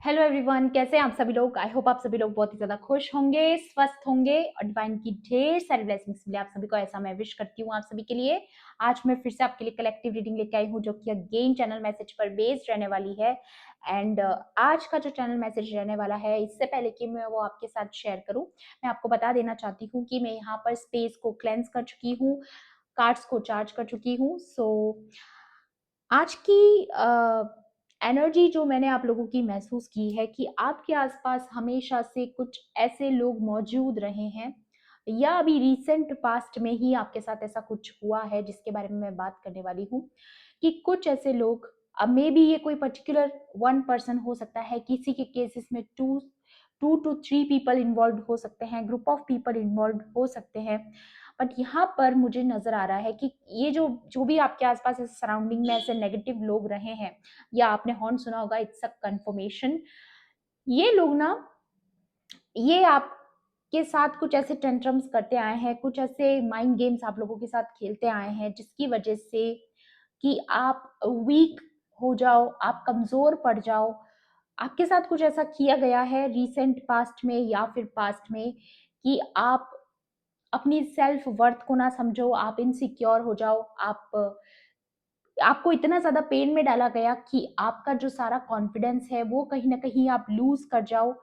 Hello everyone, कैसे हैं आप सभी लोग। आई होप आप सभी लोग बहुत ही ज्यादा खुश होंगे, स्वस्थ होंगे और डिवाइन की ढेर सारी ब्लेसिंग्स मिले आप सभी को, ऐसा मैं विश करती हूँ आप सभी के लिए। आज मैं फिर से आपके लिए कलेक्टिव रीडिंग लेके आई हूँ जो कि अगेन चैनल मैसेज पर बेस्ड रहने वाली है। एंड आज का जो चैनल मैसेज रहने वाला है, इससे पहले कि मैं वो आपके साथ शेयर करूँ, मैं आपको बता देना चाहती हूँ कि मैं यहाँ पर स्पेस को क्लेंस कर चुकी हूँ, कार्ड्स को चार्ज कर चुकी हूँ। सो आज की एनर्जी जो मैंने आप लोगों की महसूस की है कि आपके आसपास हमेशा से कुछ ऐसे लोग मौजूद रहे हैं या अभी रिसेंट पास्ट में ही आपके साथ ऐसा कुछ हुआ है जिसके बारे में मैं बात करने वाली हूँ कि कुछ ऐसे लोग, अब मे बी ये कोई पर्टिकुलर वन पर्सन हो सकता है, किसी के केसेस में two two two three people involve हो सकते हैं, ग्रुप ऑफ पीपल इन्वॉल्व हो सकते हैं। बट यहाँ पर मुझे नजर आ रहा है कि ये जो जो भी आपके आसपास इस सराउंडिंग में ऐसे नेगेटिव लोग रहे हैं, या आपने हॉर्न सुना होगा, इट्स अ कन्फर्मेशन। ये लोग ना, ये आपके साथ कुछ ऐसे टेंट्रम्स करते आए हैं, कुछ ऐसे माइंड गेम्स आप लोगों के साथ खेलते आए हैं जिसकी वजह से कि आप वीक हो जाओ, आप कमजोर पड़ जाओ। आपके साथ कुछ ऐसा किया गया है रिसेंट पास्ट में या फिर पास्ट में कि आप अपनी सेल्फ वर्थ को ना समझो, आप इनसिक्योर हो जाओ, आपको इतना ज्यादा पेन में डाला गया कि आपका जो सारा कॉन्फिडेंस है वो कहीं ना कहीं आप लूज कर जाओ।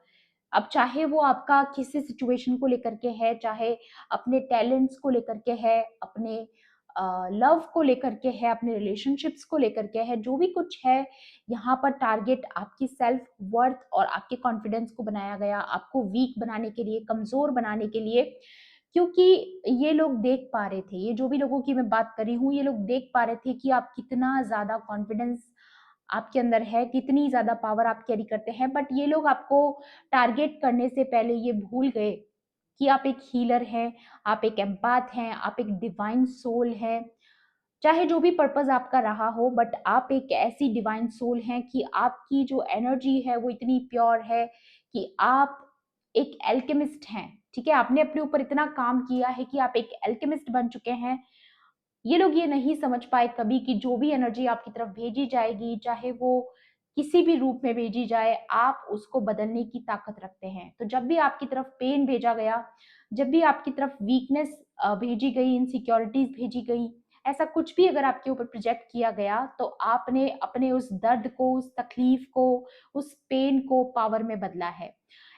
अब चाहे वो आपका किसी सिचुएशन को लेकर के है, चाहे अपने टैलेंट्स को लेकर के है, अपने लव को लेकर के है, अपने रिलेशनशिप्स को लेकर के है, जो भी कुछ है, यहाँ पर टारगेट आपकी सेल्फ वर्थ और आपके कॉन्फिडेंस को बनाया गया, आपको वीक बनाने के लिए, कमजोर बनाने के लिए। क्योंकि ये लोग देख पा रहे थे, ये जो भी लोगों की मैं बात कर रही हूँ, ये लोग देख पा रहे थे कि आप कितना ज्यादा कॉन्फिडेंस आपके अंदर है, कितनी ज्यादा पावर आप कैरी करते हैं। बट ये लोग आपको टारगेट करने से पहले ये भूल गए कि आप एक हीलर हैं, आप एक एम्पाथ हैं, आप एक डिवाइन सोल हैं। चाहे जो भी पर्पस आपका रहा हो, बट आप एक ऐसी डिवाइन सोल हैं कि आपकी जो एनर्जी है वो इतनी प्योर है कि आप एक एल्केमिस्ट हैं। ठीक है, आपने अपने ऊपर इतना काम किया है कि आप एक एल्केमिस्ट बन चुके हैं। ये लोग ये नहीं समझ पाए कभी कि जो भी एनर्जी आपकी तरफ भेजी जाएगी, चाहे वो किसी भी रूप में भेजी जाए, आप उसको बदलने की ताकत रखते हैं। तो जब भी आपकी तरफ पेन भेजा गया, जब भी आपकी तरफ वीकनेस भेजी गई, इनसिक्योरिटीज भेजी गई, ऐसा कुछ भी अगर आपके ऊपर प्रोजेक्ट किया गया, तो आपने अपने उस दर्द को, उस तकलीफ को, उस पेन को पावर में बदला है।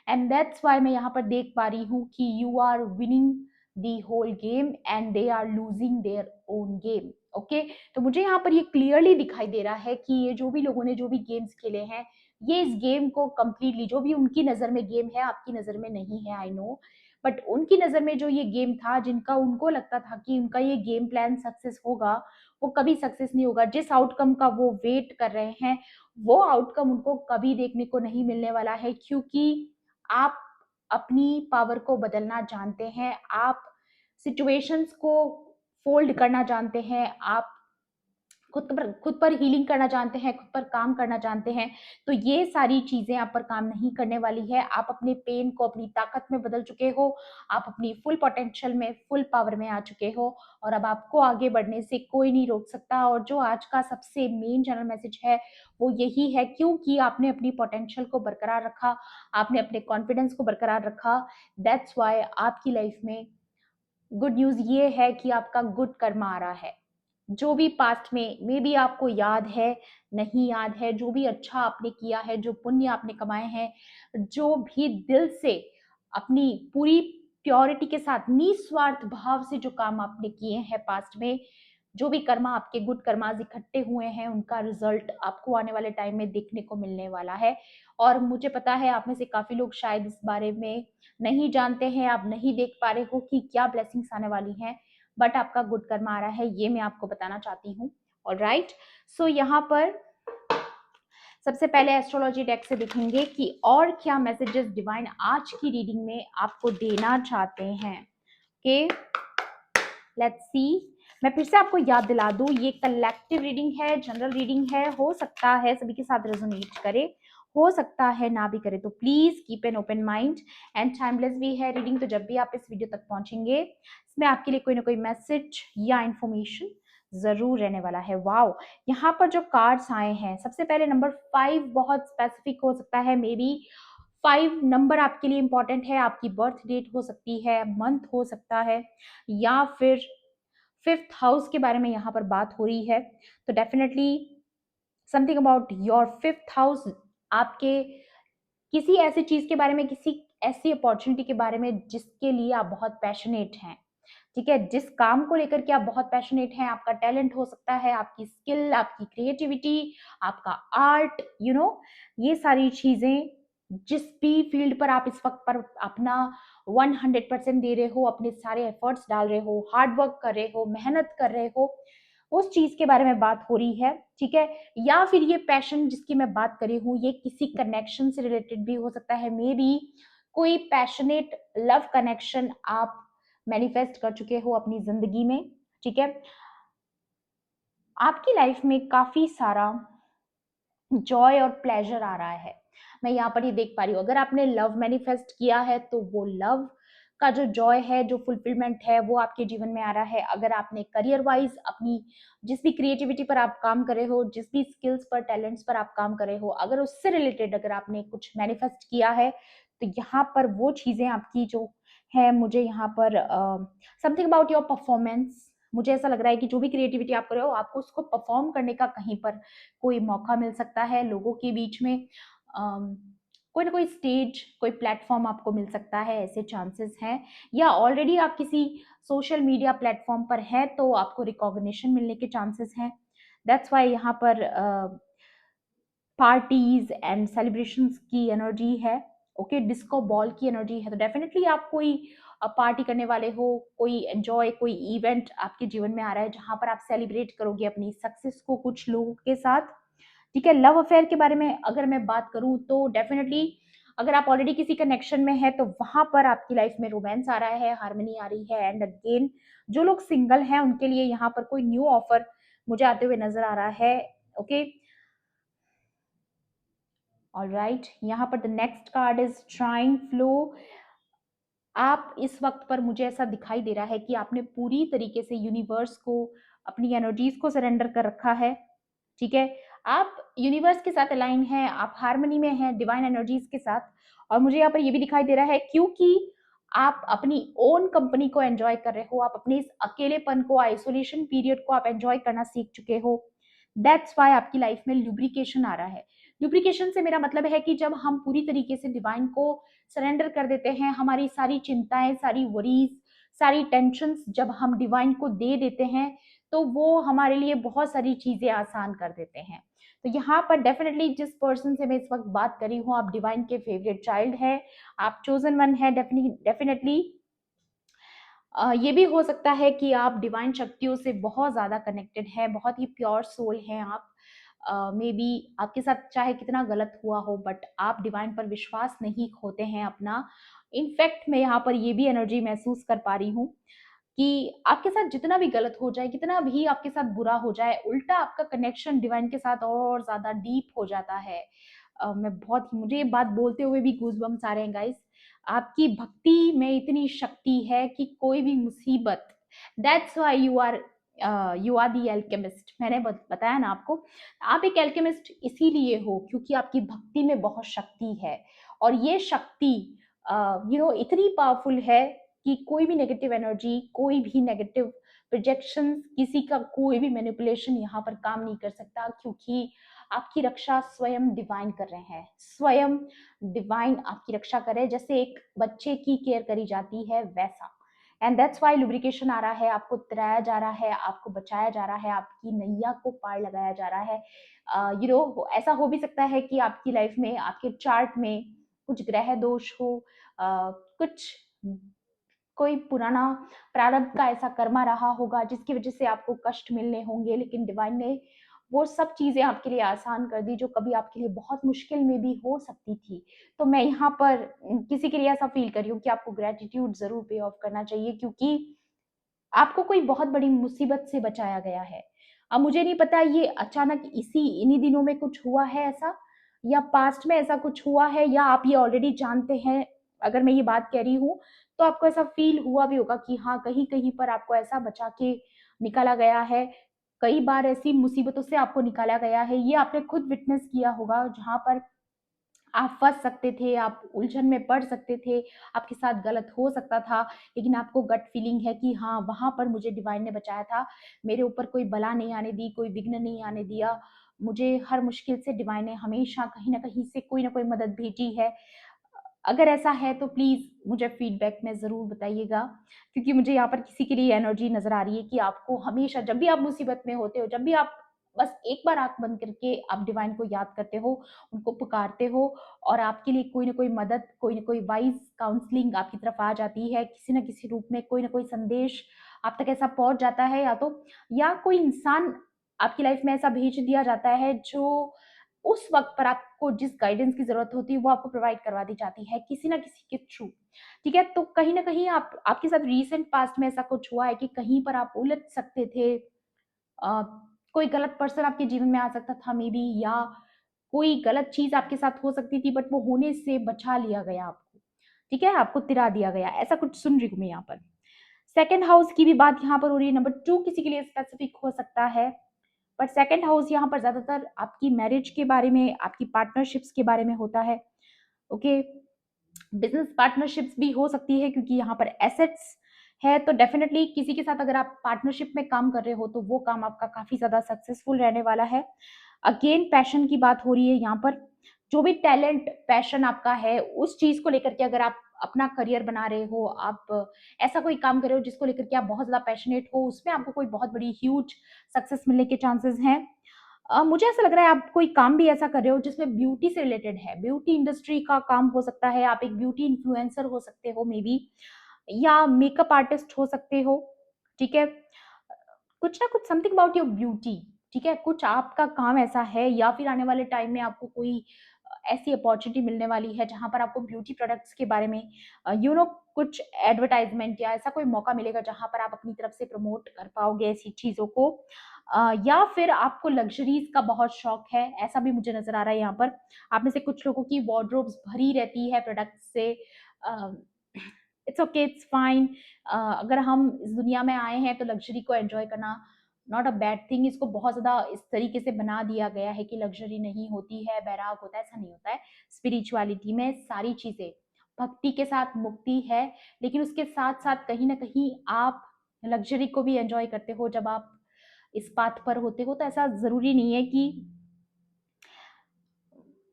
एंड दैट्स वाई मैं यहाँ पर देख पा रही हूँ कि you are winning the whole game and they are losing their own game. Okay, तो मुझे यहाँ पर ये क्लियरली दिखाई दे रहा है कि ये जो भी लोगों ने जो भी गेम्स खेले हैं, ये इस गेम को कंप्लीटली, जो भी उनकी नजर में गेम है, आपकी नजर में नहीं है, आई नो, बट उनकी नजर में जो ये गेम था, जिनका उनको लगता था कि उनका ये गेम प्लान सक्सेस होगा, वो कभी सक्सेस नहीं होगा। जिस आउटकम का वो वेट कर रहे हैं, वो आउटकम उनको कभी देखने को नहीं मिलने वाला है। क्योंकि आप अपनी पावर को बदलना जानते हैं, आप सिचुएशंस को फोल्ड करना जानते हैं, आप खुद पर हीलिंग करना जानते हैं, खुद पर काम करना जानते हैं। तो ये सारी चीजें आप पर काम नहीं करने वाली है। आप अपने पेन को अपनी ताकत में बदल चुके हो, आप अपनी फुल पोटेंशियल में, फुल पावर में आ चुके हो, और अब आपको आगे बढ़ने से कोई नहीं रोक सकता। और जो आज का सबसे मेन चैनल मैसेज है वो यही है, क्योंकि आपने अपनी पोटेंशियल को बरकरार रखा, आपने अपने कॉन्फिडेंस को बरकरार रखा। दैट्स वाई आपकी लाइफ में गुड न्यूज ये है कि आपका गुड कर्मा आ रहा है। जो भी पास्ट में मे बी आपको याद है, नहीं याद है, जो भी अच्छा आपने किया है, जो पुण्य आपने कमाए हैं, जो भी दिल से अपनी पूरी प्योरिटी के साथ, निस्वार्थ भाव से जो काम आपने किए हैं पास्ट में, जो भी कर्मा आपके गुड कर्माज इकट्ठे हुए हैं, उनका रिजल्ट आपको आने वाले टाइम में देखने को मिलने वाला है। और मुझे पता है आप में से काफी लोग शायद इस बारे में नहीं जानते हैं, आप नहीं देख पा रहे हो कि क्या ब्लेसिंग्स आने वाली हैं, बट आपका गुड कर्मा आ रहा है, ये मैं आपको बताना चाहती हूँ। ऑलराइट, सो यहाँ पर सबसे पहले एस्ट्रोलॉजी डेक से देखेंगे कि और क्या मैसेजेस डिवाइन आज की रीडिंग में आपको देना चाहते हैं। Okay, let's see. मैं फिर से आपको याद दिला दूं, ये कलेक्टिव रीडिंग है, जनरल रीडिंग है, हो सकता है सभी के साथ रेजोनेट करे, हो सकता है ना भी करे, तो please keep an open mind. And timeless भी है रीडिंग, तो जब भी आप इस वीडियो तक पहुंचेंगे, इसमें आपके लिए कोई ना कोई मैसेज या इंफॉर्मेशन ज़रूर रहने वाला है। वॉव! यहाँ पर जो कार्ड्स आए हैं, सबसे पहले नंबर 5 बहुत स्पेसिफिक हो सकता है, मे बी 5 नंबर आपके लिए इम्पोर्टेंट है, आपकी बर्थ डेट हो सकती है, मंथ हो सकता है, या फिर 5th हाउस के बारे में यहाँ पर बात हो रही है। तो definitely something about your 5th house आपके किसी ऐसी चीज़ के बारे में, किसी ऐसी अपॉर्च्युनिटी के बारे में जिसके लिए आप बहुत पैशनेट हैं। ठीक है? जिस काम को लेकर के आप बहुत पैशनेट हैं, आपका टैलेंट हो सकता है, आपकी स्किल, आपकी क्रिएटिविटी, आपका आर्ट, ये सारी चीज़ें, जिस भी फील्ड पर आप इस वक़्त पर अपना 100% दे रहे हो, अपने सारे एफर्ट्स डाल रहे हो, हार्ड वर्क कर रहे हो, मेहनत कर रहे हो, उस चीज़ के बारे में बात हो रही है, ठीक है? या फिर ये पैशन जिसकी मैं बात कर रही हूँ, ये किसी कनेक्शन से रिलेटेड भी हो सकता है, मेबी कोई पैशनेट लव कनेक्शन आप मैनिफेस्ट कर चुके हो अपनी ज़िंदगी में, ठीक है? आपकी लाइफ में काफ़ी सारा जॉय और प्लेजर आ रहा है। मैं यहाँ पर ये देख पा रही हूँ, अगर आपने लव मैनिफेस्ट किया है तो वो लव का जो जॉय है, जो फुलफिलमेंट है, वो आपके जीवन में आ रहा है। अगर आपने करियर वाइज अपनी जिस भी क्रिएटिविटी पर आप काम कर रहे हो, जिस भी स्किल्स पर, टैलेंट्स पर आप काम कर रहे हो, अगर उससे रिलेटेड अगर आपने कुछ मैनिफेस्ट किया है, तो यहाँ पर वो चीज़ें आपकी जो है, मुझे यहाँ पर समथिंग अबाउट योर परफॉर्मेंस, मुझे ऐसा लग रहा है कि जो भी क्रिएटिविटी आप कर रहे हो, आपको उसको परफॉर्म करने का कहीं पर कोई मौका मिल सकता है लोगों के बीच में। कोई ना कोई स्टेज, कोई प्लेटफॉर्म आपको मिल सकता है, ऐसे चांसेस हैं। या ऑलरेडी आप किसी सोशल मीडिया प्लेटफॉर्म पर हैं तो आपको रिकॉग्निशन मिलने के चांसेस हैं। दैट्स वाई यहाँ पर पार्टीज एंड सेलिब्रेशंस की एनर्जी है। ओके, डिस्को बॉल की एनर्जी है, तो डेफिनेटली आप कोई पार्टी करने वाले हो, कोई एंजॉय, कोई इवेंट आपके जीवन में आ रहा है जहां पर आप सेलिब्रेट करोगे अपनी सक्सेस को कुछ लोगों के साथ। ठीक है? लव अफेयर के बारे में अगर मैं बात करूं तो डेफिनेटली अगर आप ऑलरेडी किसी कनेक्शन में है तो वहां पर आपकी लाइफ में रोमांस आ रहा है, हार्मनी आ रही है। एंड अगेन, जो लोग सिंगल हैं उनके लिए यहाँ पर कोई न्यू ऑफर मुझे आते हुए नजर आ रहा है। ओके, ऑलराइट, यहाँ पर the next card is trying flow. आप इस वक्त पर, मुझे ऐसा दिखाई दे रहा है कि आपने पूरी तरीके से यूनिवर्स को, अपनी एनर्जीज को सरेंडर कर रखा है। ठीक है? आप यूनिवर्स के साथ अलाइन हैं, आप हार्मनी में हैं डिवाइन एनर्जीज के साथ। और मुझे यहाँ पर ये भी दिखाई दे रहा है क्योंकि आप अपनी ओन कंपनी को एंजॉय कर रहे हो, आप अपने इस अकेलेपन को, आइसोलेशन पीरियड को आप एंजॉय करना सीख चुके हो। दैट्स वाई आपकी लाइफ में लुब्रिकेशन आ रहा है। लुब्रिकेशन से मेरा मतलब है कि जब हम पूरी तरीके से डिवाइन को सरेंडर कर देते हैं, हमारी सारी चिंताएं, सारी वरीज, सारी टेंशन्स जब हम डिवाइन को दे देते हैं, तो वो हमारे लिए बहुत सारी चीजें आसान कर देते हैं। तो यहाँ पर डेफिनेटली जिस पर्सन से मैं इस वक्त बात कर रही हूँ, आप डिवाइन के फेवरेट चाइल्ड है, आप चोजन वन है। डेफिनेटली ये भी हो सकता है कि आप डिवाइन शक्तियों से बहुत ज़्यादा कनेक्टेड हैं, बहुत ही प्योर सोल हैं आप। मे बी आपके साथ चाहे कितना गलत हुआ हो, बट आप डिवाइन पर विश्वास नहीं खोते हैं अपना। इनफैक्ट मैं यहाँ पर ये भी एनर्जी महसूस कर पा रही हूँ कि आपके साथ जितना भी गलत हो जाए, कितना भी आपके साथ बुरा हो जाए, उल्टा आपका कनेक्शन डिवाइन के साथ और ज़्यादा डीप हो जाता है। मैं बहुत, मुझे ये बात बोलते हुए भी गूज़बम्स आ रहे हैं गाइस। आपकी भक्ति में इतनी शक्ति है कि कोई भी मुसीबत, that's why you are the alchemist. मैंने बताया ना आपको, आप एक एल्केमिस्ट इसीलिए हो क्योंकि आपकी भक्ति में बहुत शक्ति है। और ये शक्ति इतनी पावरफुल है कि कोई भी नेगेटिव एनर्जी, कोई भी नेगेटिव प्रोजेक्शन, किसी का कोई भी मैनिपुलेशन यहाँ पर काम नहीं कर सकता, क्योंकि आपकी रक्षा स्वयं डिवाइन कर रहे हैं। स्वयं डिवाइन आपकी रक्षा करे, जैसे एक बच्चे की केयर करी जाती है वैसा। एंड दैट्स वाई लुब्रिकेशन आ रहा है, आपको तराया जा रहा है, आपको बचाया जा रहा है, आपकी नैया को पार लगाया जा रहा है। ऐसा हो भी सकता है कि आपकी लाइफ में, आपके चार्ट में कुछ ग्रह दोष हो, कुछ कोई पुराना प्रारब्ध का ऐसा कर्मा रहा होगा जिसकी वजह से आपको कष्ट मिलने होंगे, लेकिन डिवाइन ने वो सब चीजें आपके लिए आसान कर दी जो कभी आपके लिए बहुत मुश्किल में भी हो सकती थी। तो मैं यहाँ पर किसी के लिए ऐसा फील कर रही हूँ कि आपको ग्रेटिट्यूड जरूर पे ऑफ करना चाहिए, क्योंकि आपको कोई बहुत बड़ी मुसीबत से बचाया गया है। अब मुझे नहीं पता ये अचानक इन्हीं दिनों में कुछ हुआ है ऐसा, या पास्ट में ऐसा कुछ हुआ है, या आप ये ऑलरेडी जानते हैं। अगर मैं ये बात कह रही हूँ तो आपको ऐसा फील हुआ भी होगा कि हाँ, कहीं कहीं पर आपको ऐसा बचा के निकाला गया है। कई बार ऐसी मुसीबतों से आपको निकाला गया है, ये आपने खुद विटनेस किया होगा, जहाँ पर आप फँस सकते थे, आप उलझन में पड़ सकते थे, आपके साथ गलत हो सकता था, लेकिन आपको गट फीलिंग है कि हाँ, वहाँ पर मुझे डिवाइन ने बचाया था, मेरे ऊपर कोई बला नहीं आने दी, कोई विघ्न नहीं आने दिया, मुझे हर मुश्किल से डिवाइन ने हमेशा कहीं न कहीं से कोई न कोई मदद भेजी है। अगर ऐसा है तो प्लीज़ मुझे फीडबैक में ज़रूर बताइएगा, क्योंकि मुझे यहाँ पर किसी के लिए एनर्जी नज़र आ रही है कि आपको हमेशा जब भी आप मुसीबत में होते हो, जब भी आप बस एक बार आँख बंद करके आप डिवाइन को याद करते हो, उनको पुकारते हो और आपके लिए कोई न कोई मदद, कोई न कोई वाइज़ काउंसलिंग आपकी तरफ आ जाती है, किसी न किसी रूप में कोई न कोई संदेश आप तक ऐसा पहुँच जाता है, या कोई इंसान आपकी लाइफ़ में ऐसा भेज दिया जाता है जो उस वक़्त पर आपको जिस गाइडेंस की ज़रूरत होती है, वो आपको प्रोवाइड करवा दी जाती है, किसी न किसी के थ्रू, ठीक है? तो कहीं न कहीं आप आपके साथ रीसेंट पास्ट में ऐसा कुछ हुआ है कि कहीं पर आप उलझ सकते थे, अ, कोई गलत पर्सन आपके जीवन में आ सकता था मे बी, या कोई गलत चीज़ आपके साथ हो सकती थी, बट वो होने से बचा लिया गया आपको, ठीक है? आपको तिरा दिया गया, ऐसा कुछ सुन रही हूँ मैं यहाँ पर। सेकंड हाउस की भी बात यहाँ पर हो रही है, नंबर 2 किसी के लिए स्पेसिफिक हो सकता है, बट सेकंड हाउस यहाँ पर ज़्यादातर आपकी मैरिज के बारे में, आपकी पार्टनरशिप्स के बारे में होता है, ओके? बिज़नेस पार्टनरशिप्स भी हो सकती है, क्योंकि यहाँ पर एसेट्स है, तो डेफ़िनेटली किसी के साथ अगर आप पार्टनरशिप में काम कर रहे हो, तो वो काम आपका काफ़ी ज़्यादा सक्सेसफुल रहने वाला है। अगेन पैशन की बात हो रही है यहाँ पर, जो भी टैलेंट, पैशन आपका है, उस चीज़ को लेकर के अगर आप अपना करियर बना रहे हो, आप ऐसा कोई काम कर रहे हो जिसको लेकर के आप बहुत ज़्यादा पैशनेट हो, उसमें आपको कोई बहुत बड़ी ह्यूज सक्सेस मिलने के चांसेस हैं। मुझे ऐसा लग रहा है आप कोई काम भी ऐसा कर रहे हो जिसमें ब्यूटी से रिलेटेड है, ब्यूटी इंडस्ट्री का काम हो सकता है, आप एक ब्यूटी इन्फ्लुएंसर हो सकते हो मे बी, या मेकअप आर्टिस्ट हो सकते हो, ठीक है? कुछ ना कुछ समथिंग अबाउट योर ब्यूटी, ठीक है? कुछ आपका काम ऐसा है, या फिर आने वाले टाइम में आपको कोई ऐसी अपॉर्च्युनिटी मिलने वाली है जहाँ पर आपको ब्यूटी प्रोडक्ट्स के बारे में कुछ एडवर्टाइज़मेंट या ऐसा कोई मौका मिलेगा जहाँ पर आप अपनी तरफ से प्रमोट कर पाओगे ऐसी चीज़ों को। या फिर आपको लग्ज़रीज़ का बहुत शौक है, ऐसा भी मुझे नज़र आ रहा है यहाँ पर। आप में से कुछ लोगों की वार्डरोब्स भरी रहती है प्रोडक्ट्स से। अ, इट्स ओके, इट्स फाइन। अगर हम इस दुनिया में आए हैं तो लग्ज़री को एन्जॉय करना नॉट अ बैड थिंग। इसको बहुत ज़्यादा इस तरीके से बना दिया गया है कि लग्ज़री नहीं होती है, बैराग होता है, ऐसा नहीं होता है। स्पिरिचुअलिटी में सारी चीज़ें, भक्ति के साथ मुक्ति है, लेकिन उसके साथ-साथ कहीं न कहीं आप लग्ज़री को भी एन्जॉय करते हो जब आप इस पाथ पर होते हो, तो ऐसा ज़रूरी नहीं है कि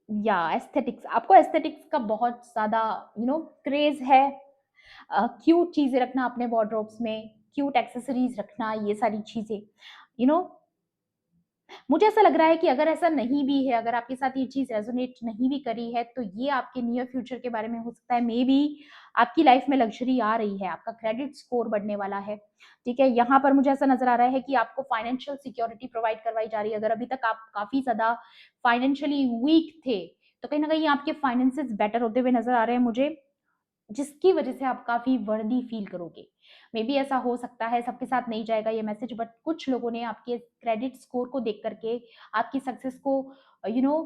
या एस्थेटिक्स, आपको एस्थेटिक्स का बहुत ज़्यादा क्रेज़ है। क्यूट चीज़ें रखना अपने वार्डरोब्स में, क्यूट एक्सेसरीज़ रखना, ये सारी चीज़ें, यू नो मुझे ऐसा लग रहा है कि अगर ऐसा नहीं भी है, अगर आपके साथ ये चीज़ रेज़ोनेट नहीं भी करी है, तो ये आपके नियर फ्यूचर के बारे में हो सकता है। मेबी आपकी लाइफ़ में लग्ज़री आ रही है, आपका क्रेडिट स्कोर बढ़ने वाला है, ठीक है? यहाँ पर मुझे ऐसा नज़र आ रहा है कि आपको फाइनेंशियल सिक्योरिटी प्रोवाइड करवाई जा रही है। अगर अभी तक आप काफ़ी ज़्यादा फाइनेंशियली वीक थे, तो कहीं न कहीं आपके फाइनेंसेस बेटर होते हुए नज़र आ रहे हैं मुझे। जिसकी वजह से आप काफ़ी वर्दी फ़ील करोगे। मेबी ऐसा हो सकता है, सबके साथ नहीं जाएगा ये मैसेज, बट कुछ लोगों ने आपके क्रेडिट स्कोर को देख कर के आपकी सक्सेस को यू नो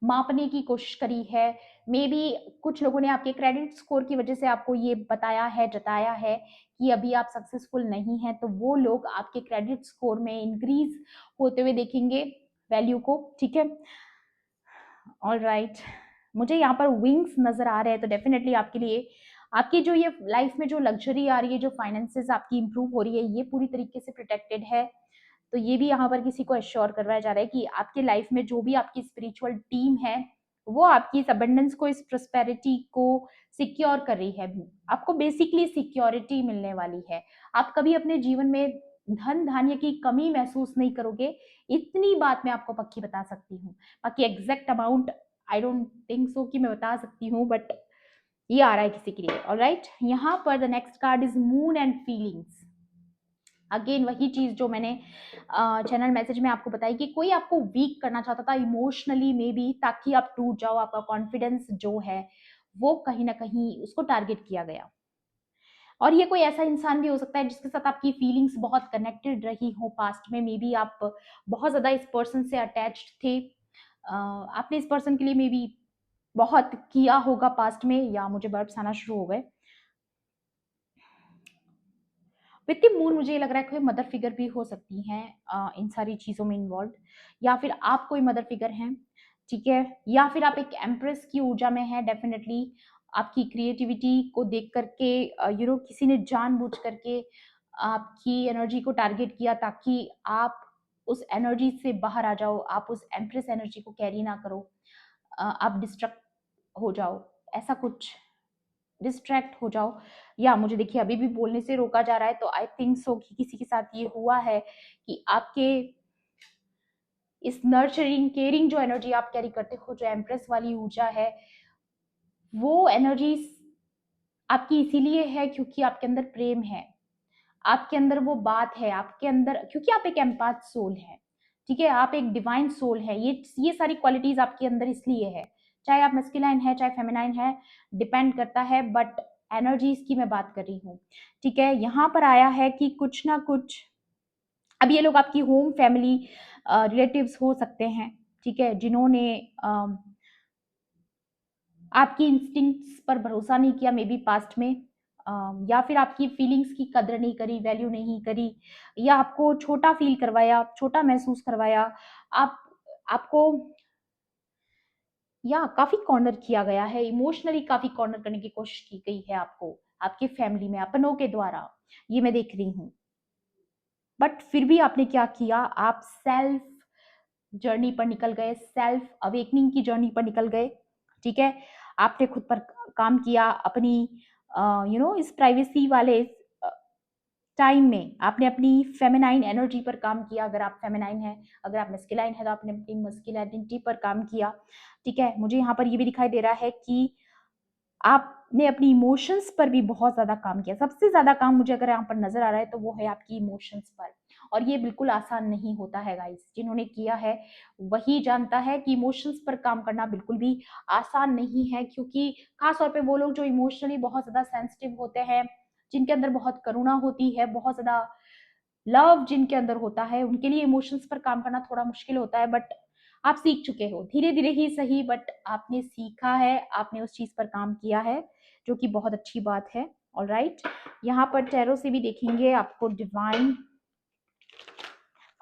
मापने की कोशिश करी है। मेबी कुछ लोगों ने आपके क्रेडिट स्कोर की वजह से आपको ये बताया है, जताया है कि अभी आप सक्सेसफुल नहीं हैं, तो वो लोग आपके क्रेडिट स्कोर में इंक्रीज़ होते हुए देखेंगे वैल्यू को, ठीक है? ऑलराइट, मुझे यहाँ पर विंग्स नज़र आ रहे हैं, तो डेफ़िनेटली आपके लिए आपकी जो ये लाइफ़ में जो लग्ज़री आ रही है, जो फाइनेंसेस आपकी इम्प्रूव हो रही है, ये पूरी तरीके से प्रोटेक्टेड है। तो ये भी यहाँ पर किसी को एश्योर करवाया जा रहा है कि आपकी लाइफ़ में जो भी आपकी स्पिरिचुअल टीम है, वो आपकी इस अबंडेंस को, इस प्रॉस्पेरिटी को सिक्योर कर रही है। आपको बेसिकली सिक्योरिटी मिलने वाली है। आप कभी अपने जीवन में धन-धान्य की कमी महसूस नहीं करोगे, इतनी बात मैं आपको पक्की बता सकती हूँ। बाकी exact amount I don't think so कि मैं बता सकती हूँ, बट ये आ रहा है किसी के लिए। ऑलराइट, यहाँ पर the next card is moon and feelings. Again वही चीज़ जो मैंने चैनल मैसेज में आपको बताई कि कोई आपको वीक करना चाहता था इमोशनली मे बी, ताकि आप टूट जाओ, आपका कॉन्फिडेंस जो है, वो कहीं न कहीं उसको टारगेट किया गया। और ये कोई ऐसा इंसान भी हो सकता है जिसके साथ आपकी फीलिंग्स बहुत कनेक्टेड रही हो पास्ट में, मे बी आप बहुत ज़्यादा इस पर्सन से अटैच्ड थे। आपने इस पर्सन के लिए मे बी बहुत किया होगा पास्ट में, या मुझे वर्ड्स आना शुरू हो गए। विद द मून मुझे ये लग रहा है कोई मदर फिगर भी हो सकती हैं इन सारी चीज़ों में इन्वॉल्व, या फिर आप कोई मदर फिगर हैं, ठीक है? या फिर आप एक एम्प्रेस की ऊर्जा में हैं डेफ़िनेटली। आपकी क्रिएटिविटी को देख कर के किसी ने जानबूझ करके आपकी एनर्जी को टारगेट किया ताकि आप उस एनर्जी से बाहर आ जाओ, आप उस एम्प्रेस एनर्जी को कैरी ना करो, आप डिस्ट्रैक्ट हो जाओ, ऐसा कुछ डिस्ट्रैक्ट हो जाओ। या मुझे देखिए अभी भी बोलने से रोका जा रहा है, तो आई थिंक सो कि किसी के साथ ये हुआ है कि आपके इस नर्चरिंग केयरिंग जो एनर्जी आप कैरी करते हो, जो एम्प्रेस वाली ऊर्जा है, वो एनर्जी आपकी इसीलिए है क्योंकि आपके अंदर प्रेम है, आपके अंदर वो बात है, आपके अंदर, क्योंकि आप एक एम्पैथ सोल है, ठीक है? आप एक डिवाइन सोल है। ये सारी क्वालिटीज आपके अंदर इसलिए है, चाहे आप मस्कुलाइन है चाहे फेमिनाइन है, डिपेंड करता है, बट एनर्जीज की मैं बात कर रही हूँ, ठीक है? यहाँ पर आया है कि कुछ ना कुछ, अब ये लोग आपकी होम फैमिली रिलेटिव्स हो सकते हैं, ठीक है? जिन्होंने आपकी इंस्टिंक्ट्स पर भरोसा नहीं किया मे बी पास्ट में, या फिर आपकी फीलिंग्स की कदर नहीं करी, वैल्यू नहीं करी, या आपको छोटा फील करवाया, छोटा महसूस करवाया, आप आपको या काफी कॉर्नर किया गया है, इमोशनली काफी कॉर्नर करने की कोशिश की गई है आपको, आपके फैमिली में अपनों के द्वारा, ये मैं देख रही हूँ। बट फिर भी आपने क्या किया, आप सेल्फ जर्नी पर निकल गए, सेल्फ अवेकनिंग की जर्नी पर निकल गए, ठीक है? आपने खुद पर काम किया, अपनी इस प्राइवेसी वाले टाइम में आपने अपनी फेमिनाइन एनर्जी पर काम किया, अगर आप फेमिनाइन है, अगर आप मस्कुलाइन है तो आपने अपनी मस्कुलिनिटी पर काम किया, ठीक है? मुझे यहाँ पर ये भी दिखाई दे रहा है कि आपने अपनी इमोशंस पर भी बहुत ज़्यादा काम किया। सबसे ज़्यादा काम मुझे अगर यहाँ पर नज़र आ रहा है तो वो है आपकी इमोशंस पर, और ये बिल्कुल आसान नहीं होता है गाइस। जिन्होंने किया है वही जानता है कि इमोशंस पर काम करना बिल्कुल भी आसान नहीं है, क्योंकि खास तौर पे वो लोग जो इमोशनली बहुत ज़्यादा सेंसिटिव होते हैं, जिनके अंदर बहुत करुणा होती है, बहुत ज़्यादा लव जिनके अंदर होता है, उनके लिए इमोशंस पर काम करना थोड़ा मुश्किल होता है, बट आप सीख चुके हो, धीरे-धीरे ही सही, बट आपने सीखा है, आपने उस चीज़ पर काम किया है, जो कि बहुत अच्छी बात है। ऑलराइट, यहाँ पर टैरो से भी देखेंगे आपको डिवाइन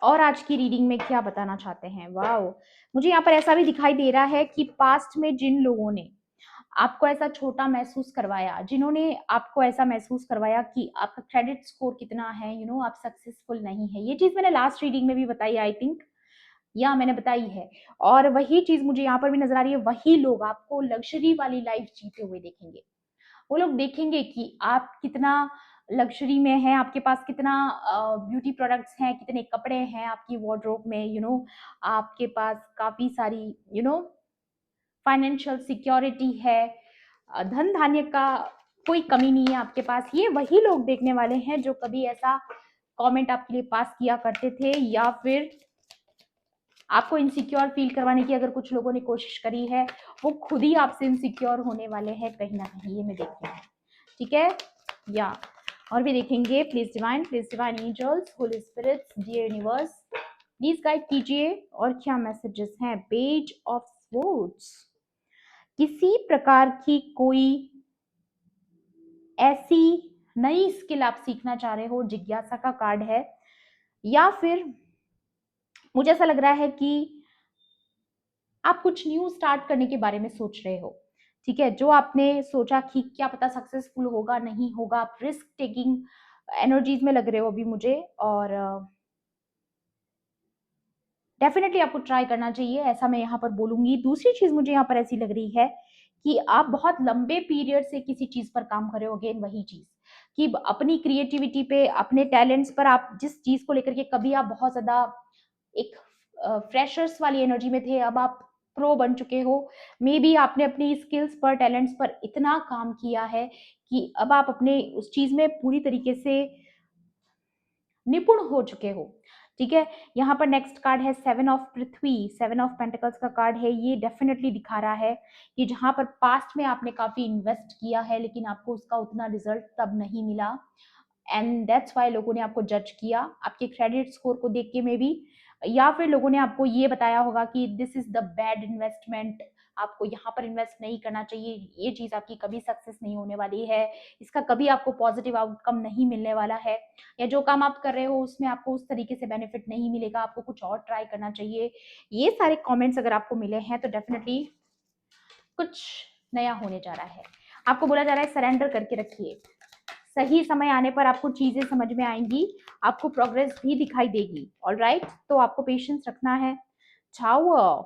और आज की रीडिंग में क्या बताना चाहते हैं। वाओ! मुझे यहाँ पर ऐसा भी दिखाई दे रहा है कि पास्ट में जिन लोगों ने आपको ऐसा छोटा महसूस करवाया, जिन्होंने आपको ऐसा महसूस करवाया कि आपका क्रेडिट स्कोर कितना है, आप सक्सेसफुल नहीं है। ये चीज़ मैंने लास्ट रीडिंग में भी बताई आई थिंक, या मैंने बताई है, और वही चीज़ मुझे यहाँ पर भी नज़र आ रही है। वही लोग आपको लग्ज़री वाली लाइफ़ जीते हुए देखेंगे। वो लोग देखेंगे कि आप कितना लग्ज़री में हैं, आपके पास कितना ब्यूटी प्रोडक्ट्स हैं, कितने कपड़े हैं आपकी वार्डरोब में, आपके पास काफ़ी सारी फाइनेंशियल सिक्योरिटी है, धन धान्य का कोई कमी नहीं है आपके पास। ये वही लोग देखने वाले हैं जो कभी ऐसा कमेंट आपके लिए पास किया करते थे, या फिर आपको इनसिक्योर फील करवाने की अगर कुछ लोगों ने कोशिश करी है, वो खुद ही आपसे इनसिक्योर होने वाले हैं कहीं ना कहीं, ये मैं देख रही हूँ, ठीक है? या और भी देखेंगे। Please divine angels, holy spirits, dear universe, please guide कीजिए और क्या मैसेजेस हैं। पेज ऑफ स्वॉर्ड्स, किसी प्रकार की कोई ऐसी नई स्किल आप सीखना चाह रहे हो, जिज्ञासा का कार्ड है, या फिर मुझे ऐसा लग रहा है कि आप कुछ न्यू स्टार्ट करने के बारे में सोच रहे हो, ठीक है? जो आपने सोचा कि क्या पता सक्सेसफुल होगा, नहीं होगा, आप रिस्क टेकिंग एनर्जीज में लग रहे हो अभी मुझे, और डेफिनेटली आपको ट्राई करना चाहिए, ऐसा मैं यहाँ पर बोलूंगी। दूसरी चीज मुझे यहाँ पर ऐसी लग रही है कि आप बहुत लंबे पीरियड से किसी चीज पर काम कर रहे हो, अगेन वही चीज कि अपनी क्रिएटिविटी पे, अपने टैलेंट्स पर, आप जिस चीज को लेकर के कभी आप बहुत ज्यादा एक फ्रेशर्स वाली एनर्जी में थे, अब आप प्रो बन चुके हो। मे बी आपने अपनी स्किल्स पर, टैलेंट्स पर इतना काम किया है कि अब आप अपने उस चीज में पूरी तरीके से निपुण हो चुके हो, ठीक है? यहाँ पर नेक्स्ट कार्ड है seven of Prithvi, seven of pentacles का कार्ड है। ये डेफिनेटली दिखा रहा है कि जहां पर पास्ट में आपने काफी इन्वेस्ट किया है लेकिन आपको उसका उतना रिजल्ट तब नहीं मिला, एंड दैट्स वाई लोगों ने आपको जज किया आपके क्रेडिट स्कोर को देख के, मे बी, या फिर लोगों ने आपको ये बताया होगा कि this is the bad investment, आपको यहाँ पर इन्वेस्ट नहीं करना चाहिए, ये चीज़ आपकी कभी सक्सेस नहीं होने वाली है, इसका कभी आपको पॉजिटिव आउटकम नहीं मिलने वाला है, या जो काम आप कर रहे हो उसमें आपको उस तरीके से बेनिफिट नहीं मिलेगा, आपको कुछ और ट्राई करना चाहिए। ये सारे कमेंट्स अगर आपको मिले हैं तो डेफिनेटली कुछ नया होने जा रहा है। आपको बोला जा रहा है सरेंडर करके रखिए, सही समय आने पर आपको चीजें समझ में आएंगी, आपको प्रोग्रेस भी दिखाई देगी। ऑलराइट, तो आपको पेशेंस रखना है। टावर,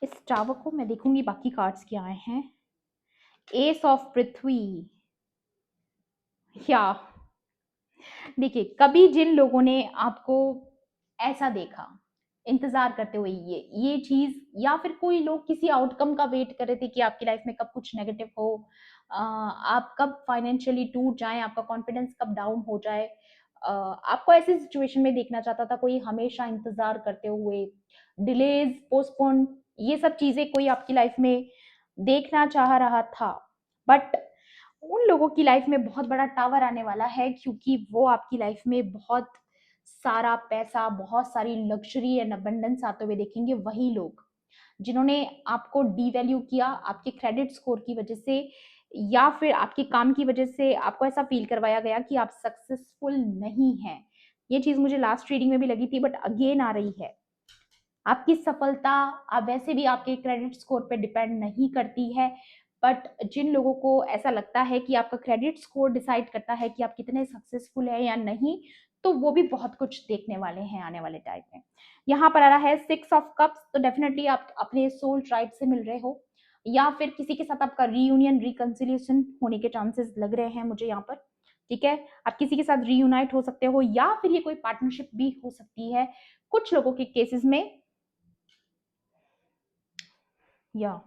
इस टावर को मैं देखूंगी बाकी कार्ड्स क्या आए हैं। एस ऑफ पृथ्वी, या देखिए कभी जिन लोगों ने आपको ऐसा देखा इंतजार करते हुए, ये चीज, या फिर कोई लोग किसी आउटकम का वेट कर रहे थे कि आपकी लाइफ में कब कुछ नेगेटिव हो, आप कब फाइनेंशियली टूट जाएं, आपका कॉन्फिडेंस कब डाउन हो जाए, आपको ऐसी सिचुएशन में देखना चाहता था कोई, हमेशा इंतजार करते हुए, डिलेज, पोस्टपोन, ये सब चीजें कोई आपकी लाइफ में देखना चाह रहा था। बट उन लोगों की लाइफ में बहुत बड़ा टावर आने वाला है, क्योंकि वो आपकी लाइफ में बहुत सारा पैसा, बहुत सारी लग्जरी एंड अबंडेंस आते हुए देखेंगे। वही लोग जिन्होंने आपको डीवैल्यू किया आपके क्रेडिट स्कोर की वजह से, या फिर आपके काम की वजह से आपको ऐसा फील करवाया गया कि आप सक्सेसफुल नहीं हैं। ये चीज मुझे लास्ट रीडिंग में भी लगी थी, बट अगेन आ रही है। आपकी सफलता आप वैसे भी आपके क्रेडिट स्कोर पे डिपेंड नहीं करती है, बट जिन लोगों को ऐसा लगता है कि आपका क्रेडिट स्कोर डिसाइड करता है कि आप कितने सक्सेसफुल है या नहीं, तो वो भी बहुत कुछ देखने वाले हैं आने वाले टाइम में। यहाँ पर आ रहा है 6 ऑफ कप्स, तो डेफिनेटली आप अपने सोल ट्राइब से मिल रहे हो, या फिर किसी के साथ आपका रीयूनियन रिकंसिलिएशन होने के चांसेस लग रहे हैं मुझे यहाँ पर। ठीक है, आप किसी के साथ रीयूनाइट हो सकते हो, या फिर ये कोई पार्टनरशिप भी हो सकती है कुछ लोगों के केसेस में, या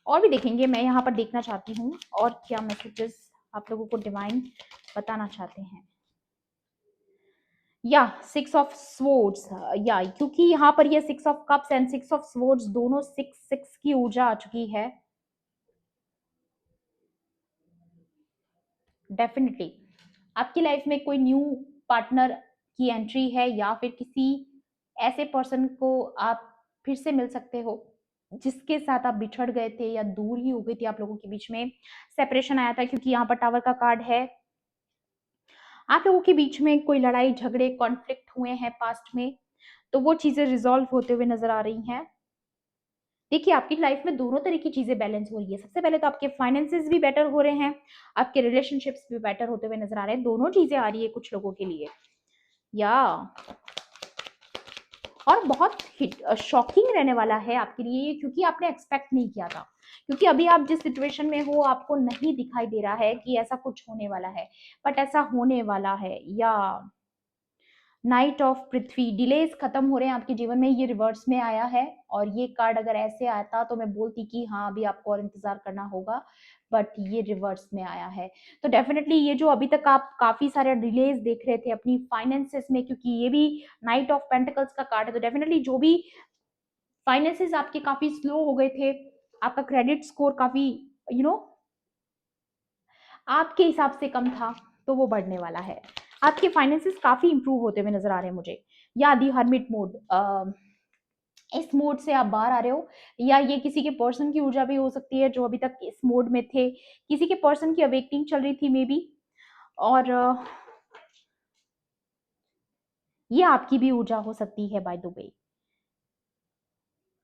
और भी देखेंगे। मैं यहाँ पर देखना चाहती हूँ और क्या मैसेजेस आप लोगों को डिवाइन बताना चाहते हैं। या 6 ऑफ स्वॉर्ड्स, या क्योंकि यहाँ पर ये 6 of cups and 6 of swords दोनों 6 6 की ऊर्जा आ चुकी है। डेफिनेटली आपकी लाइफ में कोई न्यू पार्टनर की एंट्री है, या फिर किसी ऐसे पर्सन को आप फिर से मिल सकते हो जिसके साथ आप बिछड़ गए थे या दूर ही हो गई थी, आप लोगों के बीच में सेपरेशन आया था, क्योंकि यहाँ पर टावर का कार्ड है। आप लोगों के बीच में कोई लड़ाई झगड़े कॉन्फ्लिक्ट हुए हैं पास्ट में, तो वो चीजें रिजॉल्व होते हुए नजर आ रही हैं। देखिए आपकी लाइफ में दोनों तरह की चीजें बैलेंस हो रही है। सबसे पहले तो आपके फाइनेंसेस भी बेटर हो रहे हैं, आपके रिलेशनशिप्स भी बेटर होते हुए नजर आ रहे हैं, दोनों चीजें आ रही है कुछ लोगों के लिए। या और बहुत शॉकिंग रहने वाला है आपके लिए, क्योंकि आपने एक्सपेक्ट नहीं किया था, क्योंकि अभी आप जिस सिचुएशन में हो आपको नहीं दिखाई दे रहा है कि ऐसा कुछ होने वाला है, बट ऐसा होने वाला है। या नाइट ऑफ पृथ्वी, डिलेज खत्म हो रहे हैं आपके जीवन में, ये रिवर्स में आया है। और ये कार्ड अगर ऐसे आता तो मैं बोलती कि हाँ अभी आपको और इंतजार करना होगा, बट ये रिवर्स में आया है। तो डेफिनेटली ये जो अभी तक आप काफी सारे डिलेज देख रहे थे अपनी फाइनेंसेस में, क्योंकि ये भी नाइट ऑफ पेंटिकल्स का कार्ड है, तो डेफिनेटली जो भी फाइनेंसेस आपके काफी स्लो हो गए थे, आपका क्रेडिट स्कोर काफी यू नो आपके हिसाब से कम था, तो वो बढ़ने वाला है। आपके फाइनेंसेस काफी इंप्रूव होते हुए नजर आ रहे हैं मुझे। या दी हर्मिट मोड, इस मोड से आप बाहर आ रहे हो, या ये किसी के पर्सन की ऊर्जा भी हो सकती है जो अभी तक इस मोड में थे, किसी के पर्सन की अवेकनिंग चल रही थी मे बी, और ये आपकी भी ऊर्जा हो सकती है by the way.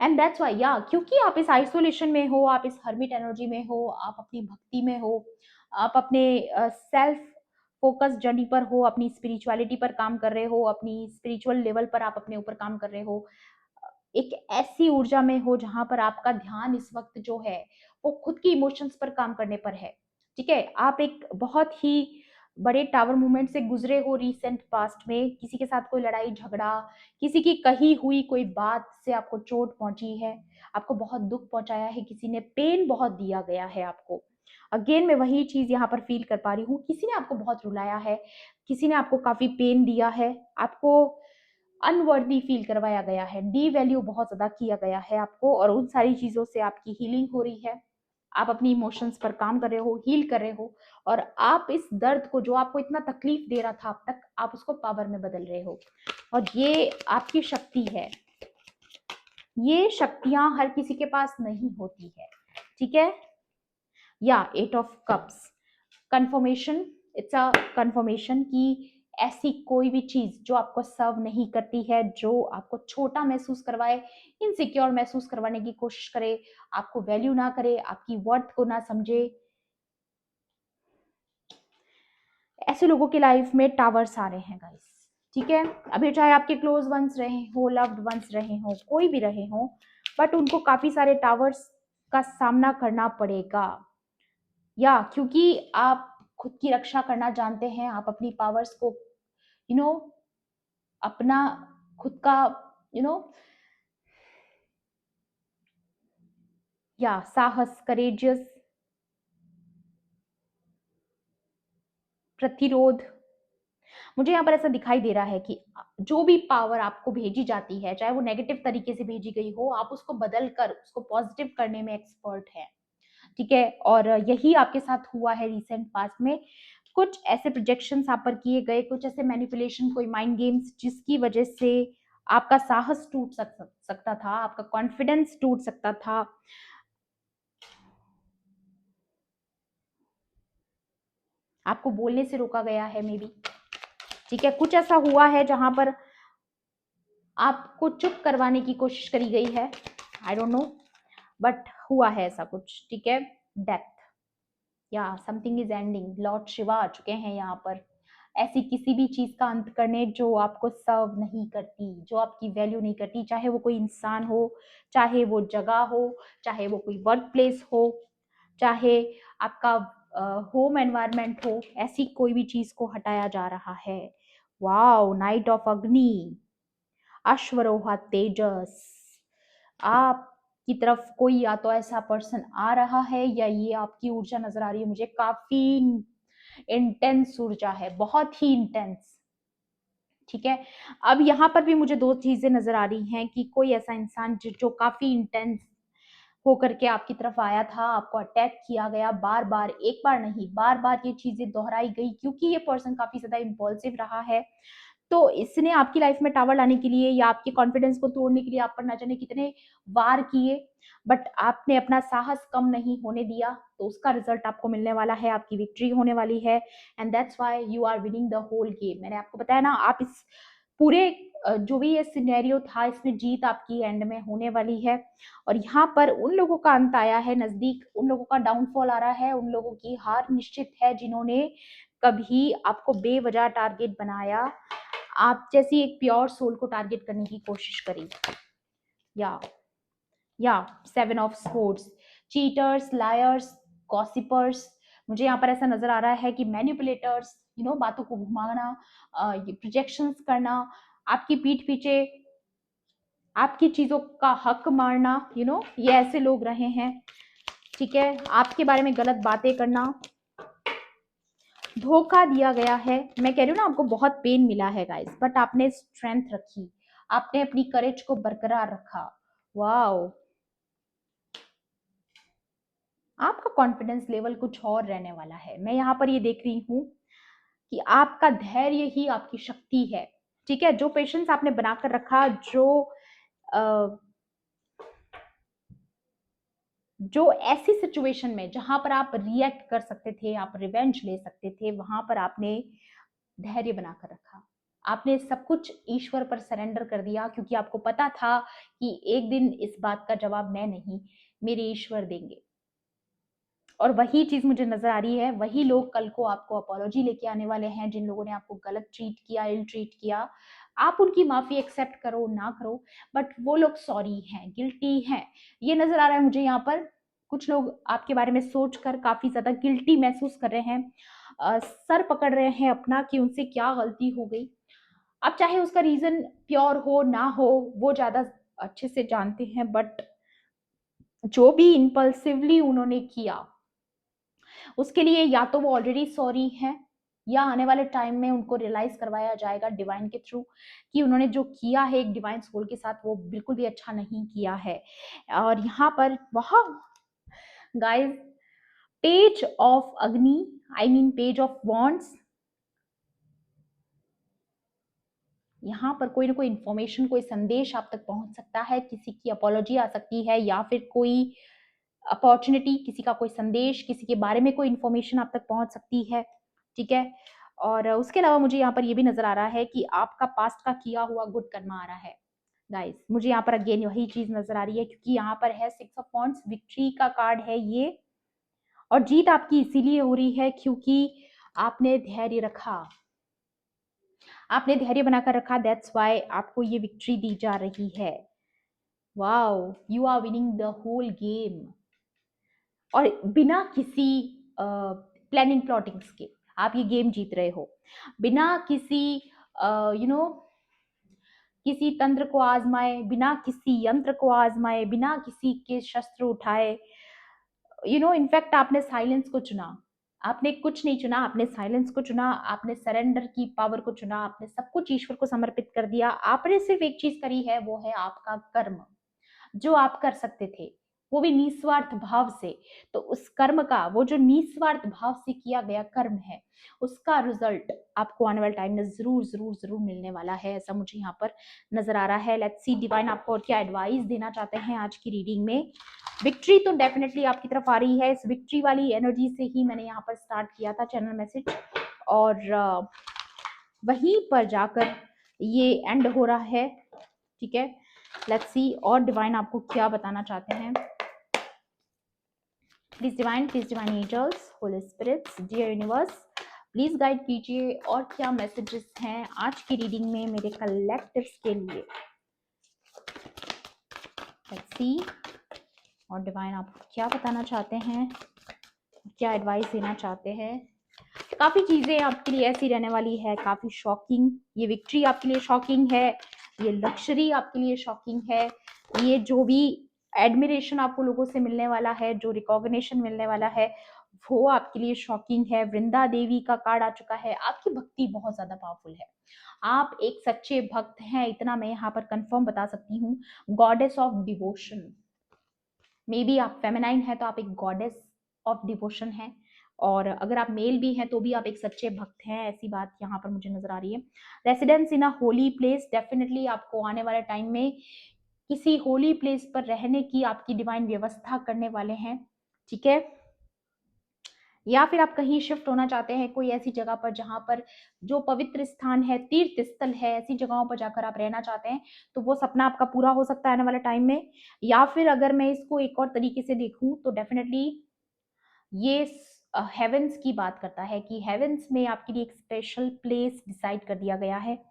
And that's why, या क्योंकि आप इस आइसोलेशन में हो, आप इस हर्मिट एनर्जी में हो, आप अपनी भक्ति में हो, आप अपने सेल्फ फोकस जर्नी पर हो, अपनी स्पिरिचुअलिटी पर काम कर रहे हो, अपनी स्पिरिचुअल लेवल पर आप अपने ऊपर काम कर रहे हो, एक ऐसी ऊर्जा में हो जहां पर आपका ध्यान इस वक्त जो है वो खुद की इमोशंस पर काम करने पर है। ठीक है, आप एक बहुत ही बड़े टावर मूवमेंट से गुजरे हो रिसेंट पास्ट में, किसी के साथ कोई लड़ाई झगड़ा, किसी की कही हुई कोई बात से आपको चोट पहुंची है, आपको बहुत दुख पहुंचाया है, किसी ने पेन बहुत दिया गया है आपको। अगेन मैं वही चीज यहाँ पर फील कर पा रही हूँ, किसी ने आपको बहुत रुलाया है, किसी ने आपको काफी पेन दिया है, आपको अनवर्दी फील करवाया गया है, डी वैल्यू बहुत ज्यादा किया गया है आपको, और उन सारी चीजों से आपकी हीलिंग हो रही है। आप अपनी इमोशंस पर काम कर रहे हो, हील कर रहे हो, और आप इस दर्द को जो आपको इतना तकलीफ दे रहा था अब तक, आप उसको पावर में बदल रहे हो। और ये आपकी शक्ति है। ये शक्तियां हर किसी के पास नहीं होती है, ठीक है। या 8 of cups, confirmation, it's a confirmation कि ऐसी कोई भी चीज जो आपको सर्व नहीं करती है, जो आपको छोटा महसूस करवाए, इनसिक्योर महसूस करवाने की कोशिश करे, आपको वैल्यू ना करे, आपकी वर्थ को ना समझे, ऐसे लोगों की लाइफ में टावर्स आ रहे हैं गाइस, ठीक है। अभी चाहे आपके क्लोज वंस रहे हो, लव्ड वंस रहे हो, कोई भी रहे हो, बट उनको काफी सारे टावर्स का सामना करना पड़ेगा। या क्योंकि आप खुद की रक्षा करना जानते हैं, आप अपनी पावर्स को यू नो अपना खुद का यू नो या साहस, करेजियस, प्रतिरोध, मुझे यहाँ पर ऐसा दिखाई दे रहा है कि जो भी पावर आपको भेजी जाती है, चाहे वो नेगेटिव तरीके से भेजी गई हो, आप उसको बदल कर उसको पॉजिटिव करने में एक्सपर्ट है, ठीक है। और यही आपके साथ हुआ है रिसेंट पास्ट में। कुछ ऐसे प्रोजेक्शंस आप पर किए गए, कुछ ऐसे मैनिपुलेशन, कोई माइंड गेम्स, जिसकी वजह से आपका साहस टूट सकता था, आपका कॉन्फिडेंस टूट सकता था, आपको बोलने से रोका गया है मे बी, ठीक है। कुछ ऐसा हुआ है जहां पर आपको चुप करवाने की कोशिश करी गई है, आई डोंट नो, बट हुआ है ऐसा कुछ, ठीक है। डेथ या something is ending, lord Shiva आ चुके हैं यहाँ पर, ऐसी किसी भी चीज का अंत करने जो आपको सर्व नहीं करती, जो आपकी वैल्यू नहीं करती, चाहे वो कोई इंसान हो, चाहे वो जगह हो, चाहे वो कोई वर्क प्लेस हो, चाहे आपका होम एनवायरनमेंट हो, ऐसी कोई भी चीज को हटाया जा रहा है। वाओ, नाइट ऑफ अग्नि, अश्वरोहा तेजस, आपकी तरफ कोई या तो ऐसा पर्सन आ रहा है, या ये आपकी ऊर्जा नजर आ रही है मुझे, काफी इंटेंस ऊर्जा है, बहुत ही इंटेंस, ठीक है। अब यहाँ पर भी मुझे दो चीजें नजर आ रही हैं कि कोई ऐसा इंसान जो काफी इंटेंस होकर के आपकी तरफ आया था, आपको अटैक किया गया बार बार, एक बार नहीं बार बार ये चीजें दोहराई गई, क्योंकि ये पर्सन काफी ज्यादा इम्पल्सिव रहा है। तो इसने आपकी लाइफ में टावर लाने के लिए या आपके कॉन्फिडेंस को तोड़ने के लिए आप पर ना जाने कितने वार किए, बट आपने अपना साहस कम नहीं होने दिया, तो उसका रिजल्ट आपको मिलने वाला है, आपकी विक्ट्री होने वाली है, and that's why you are winning the whole game. मैंने आपको बताया ना, आप इस पूरे जो भी ये सिनेरियो था, इसमें जीत आपकी एंड में होने वाली है। और यहाँ पर उन लोगों का अंत आया है नजदीक, उन लोगों का डाउनफॉल आ रहा है, उन लोगों की हार निश्चित है जिन्होंने कभी आपको बेवजह टारगेट बनाया, आप जैसी एक प्योर सोल को टारगेट करने की कोशिश करी। या या 7 ऑफ स्पोर्ट्स, चीटर्स, लायर्स, गॉसिपर्स, मुझे यहाँ पर ऐसा नजर आ रहा है कि मैनिपुलेटर्स, बातों को घुमाना, प्रोजेक्शंस करना, आपकी पीठ पीछे आपकी चीजों का हक मारना, ये ऐसे लोग रहे हैं, ठीक है। आपके बारे में गलत बातें करना, धोखा दिया गया है, मैं कह रही हूँ ना, आपको बहुत पेन मिला है गाइस, बट आपने स्ट्रेंथ रखी, आपने अपनी करेज को बरकरार रखा। वाओ, आपका कॉन्फिडेंस लेवल कुछ और रहने वाला है। मैं यहाँ पर ये देख रही हूँ कि आपका धैर्य ही आपकी शक्ति है, ठीक है। जो पेशेंस आपने बनाकर रखा, जो ऐसी सिचुएशन में जहां पर आप रिएक्ट कर सकते थे, आप रिवेंज ले सकते थे, वहां पर आपने धैर्य बनाकर रखा, आपने सब कुछ ईश्वर पर सरेंडर कर दिया, क्योंकि आपको पता था कि एक दिन इस बात का जवाब मैं नहीं, मेरे ईश्वर देंगे। और वही चीज मुझे नजर आ रही है, वही लोग कल को आपको अपॉलॉजी लेके आने वाले हैं, जिन लोगों ने आपको गलत ट्रीट किया, इल ट्रीट किया, आप उनकी माफी एक्सेप्ट करो ना करो, बट वो लोग सॉरी हैं, गिल्टी हैं, ये नजर आ रहा है मुझे। यहाँ पर कुछ लोग आपके बारे में सोचकर काफी ज्यादा गिल्टी महसूस कर रहे हैं, सर पकड़ रहे हैं अपना कि उनसे क्या गलती हो गई। अब चाहे उसका रीजन प्योर हो ना हो, वो ज्यादा अच्छे से जानते हैं, बट जो भी इम्पल्सिवली उन्होंने किया, उसके लिए या तो वो ऑलरेडी सॉरी हैं, या आने वाले टाइम में उनको रियलाइज करवाया जाएगा डिवाइन के थ्रू कि उन्होंने जो किया है एक डिवाइन सोल के साथ, वो बिल्कुल भी अच्छा नहीं किया है। और यहाँ पर बहुत गाइस, पेज ऑफ अग्नि, I mean page of wands. यहाँ पर कोई ना कोई इन्फॉर्मेशन, कोई संदेश आप तक पहुंच सकता है, किसी की अपॉलॉजी आ सकती है, या फिर कोई अपॉर्चुनिटी, किसी का कोई संदेश, किसी के बारे में कोई इन्फॉर्मेशन आप तक पहुंच सकती है। ठीक है। और उसके अलावा मुझे यहाँ पर ये भी नजर आ रहा है कि आपका पास्ट का किया हुआ गुड कर्मा आ रहा है। गाइस, मुझे यहाँ पर अगेन वही चीज नजर आ रही है, क्योंकि यहाँ पर है 6 ऑफ वॉन्ड्स, विक्ट्री का कार्ड है ये। और जीत आपकी इसीलिए हो रही है क्योंकि आपने धैर्य रखा, आपने धैर्य बनाकर रखा, दैट्स वाई आपको ये विक्ट्री दी जा रही है। Wow, you are winning the whole game. और बिना किसी प्लानिंग प्लॉटिंग्स के आप ये गेम जीत रहे हो, बिना किसी यू नो किसी तंत्र को आजमाए, बिना किसी यंत्र को आजमाए, बिना किसी के शस्त्र उठाए। इनफैक्ट आपने साइलेंस को चुना, आपने कुछ नहीं चुना, आपने साइलेंस को चुना, आपने सरेंडर की पावर को चुना, आपने सब कुछ ईश्वर को समर्पित कर दिया। आपने सिर्फ एक चीज करी है, वो है आपका कर्म, जो आप कर सकते थे, वो भी निस्वार्थ भाव से। तो उस कर्म का, वो जो निस्वार्थ भाव से किया गया कर्म है, उसका रिजल्ट आपको आने वाले टाइम में जरूर जरूर जरूर मिलने वाला है, ऐसा मुझे यहाँ पर नजर आ रहा है। लेट्स सी डिवाइन आपको और क्या एडवाइस देना चाहते हैं आज की रीडिंग में। विक्ट्री तो डेफिनेटली आपकी तरफ आ रही है, इस विक्ट्री वाली एनर्जी से ही मैंने यहाँ पर स्टार्ट किया था चैनल मैसेज, और वहीं पर जाकर ये एंड हो रहा है। ठीक है, लेट्स सी और डिवाइन आपको क्या बताना चाहते हैं। Please divine angels, holy spirits, dear universe, please guide कीजिए और क्या मैसेजेस हैं आज की रीडिंग में मेरे कलेक्टिव्स के लिए। लेट्स सी और डिवाइन आपको क्या बताना चाहते हैं, क्या एडवाइस देना चाहते हैं। काफी चीजें आपके लिए ऐसी रहने वाली है, काफी शॉकिंग। ये विक्ट्री आपके लिए शॉकिंग है, ये लग्जरी आपके लिए शॉकिंग है, ये जो भी एडमिरेशन आपको लोगों से मिलने वाला है, जो रिकॉग्निशन मिलने वाला है, वो आपके लिए शॉकिंग है। वृंदा देवी का कार्ड आ चुका है, आपकी भक्ति बहुत ज्यादा पावरफुल है, आप एक सच्चे भक्त हैं, इतना मैं यहाँ पर कंफर्म बता सकती हूँ। Goddess of devotion, may be आप फेमिनाइन है तो आप एक गॉडेस ऑफ डिवोशन है, और अगर आप मेल भी हैं तो भी आप एक सच्चे भक्त हैं, ऐसी बात यहाँ पर मुझे नजर आ रही है। रेसिडेंस इन अ होली प्लेस, डेफिनेटली आपको आने वाले टाइम में किसी होली प्लेस पर रहने की आपकी डिवाइन व्यवस्था करने वाले हैं। ठीक है, या फिर आप कहीं शिफ्ट होना चाहते हैं कोई ऐसी जगह पर जहां पर जो पवित्र स्थान है, तीर्थ स्थल है, ऐसी जगहों पर जाकर आप रहना चाहते हैं, तो वो सपना आपका पूरा हो सकता है आने वाले टाइम में। या फिर अगर मैं इसको एक और तरीके से देखूं तो डेफिनेटली ये हेवेंस की बात करता है कि हेवेंस में आपके लिए एक स्पेशल प्लेस डिसाइड कर दिया गया है।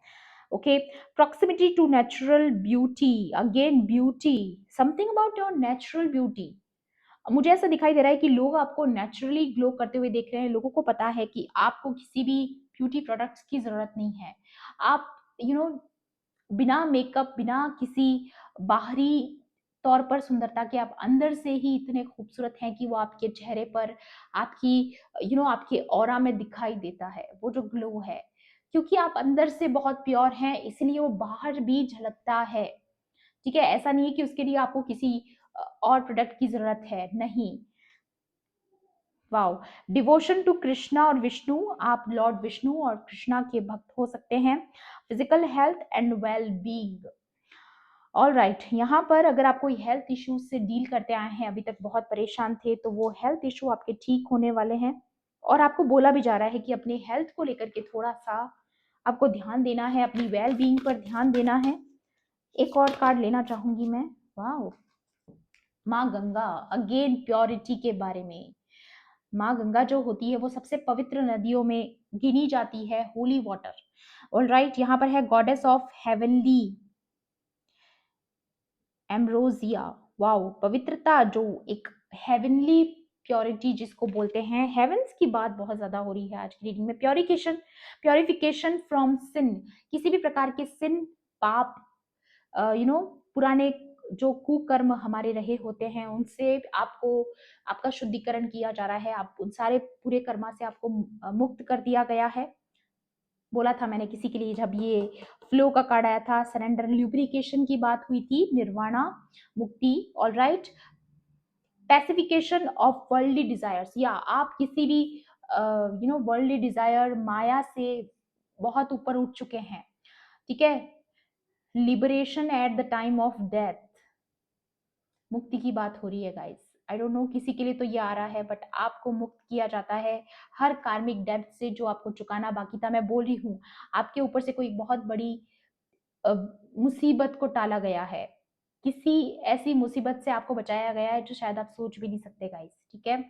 Okay, proximity to natural beauty, again beauty, something about your natural beauty. मुझे ऐसा दिखाई दे रहा है कि लोग आपको नेचुरली ग्लो करते हुए देख रहे हैं, लोगों को पता है कि आपको किसी भी ब्यूटी प्रोडक्ट्स की जरूरत नहीं है। आप बिना मेकअप, बिना किसी बाहरी तौर पर सुंदरता के, आप अंदर से ही इतने खूबसूरत हैं कि वो आपके चेहरे पर, आपकी आपके ऑरा में दिखाई देता है, वो जो ग्लो है, क्योंकि आप अंदर से बहुत प्योर हैं, इसलिए वो बाहर भी झलकता है। ठीक है, ऐसा नहीं है कि उसके लिए आपको किसी और प्रोडक्ट की जरूरत है, नहीं। वाओ, डिवोशन टू कृष्णा और विष्णु, आप लॉर्ड विष्णु और कृष्णा के भक्त हो सकते हैं। Physical health and well being, all right. यहाँ पर अगर आप कोई हेल्थ इश्यूज से डील करते आए हैं, अभी तक बहुत परेशान थे, तो वो हेल्थ इशू आपके ठीक होने वाले हैं। और आपको बोला भी जा रहा है कि अपने हेल्थ को लेकर के थोड़ा सा आपको ध्यान देना है, अपनी वेल बीइंग पर ध्यान देना है। एक और कार्ड लेना चाहूंगी मैं। वाह, माँ गंगा, अगेन प्योरिटी के बारे में। माँ गंगा जो होती है वो सबसे पवित्र नदियों में गिनी जाती है, होली वाटर। ऑल राइट, यहाँ पर है goddess of heavenly ambrosia. Wow, पवित्रता, जो एक हेवनली प्योरिटी जिसको बोलते हैं, हेवंस की बात बहुत ज्यादा हो रही है आज की रीडिंग में। प्योरिफिकेशन, प्योरिफिकेशन फ्रॉम सिन, किसी भी प्रकार के सिन, पाप, पुराने जो कुकर्म हमारे रहे होते हैं, उनसे आपको, आपका शुद्धिकरण किया जा रहा है, आप उन सारे पूरे कर्मा से आपको मुक्त कर दिया गया है। बोला था मैंने किसी के लिए, जब ये फ्लो का कार्ड आया था, सरेंडर ल्यूब्रिकेशन की बात हुई थी, निर्वाणा, मुक्ति। All right, pacification of worldly desires, या आप किसी भी वर्ल्डली डिजायर माया से बहुत ऊपर उठ चुके हैं, ठीक है। Liberation at the time of death, मुक्ति की बात हो रही है गाइस। आई डोंट नो किसी के लिए तो ये आ रहा है, बट आपको मुक्त किया जाता है हर कार्मिक डेब्ट से जो आपको चुकाना बाकी था। मैं बोल रही हूँ आपके ऊपर से कोई बहुत बड़ी अ, मुसीबत को टाला गया है, किसी ऐसी मुसीबत से आपको बचाया गया है जो शायद आप सोच भी नहीं सकते गाइस, ठीक है।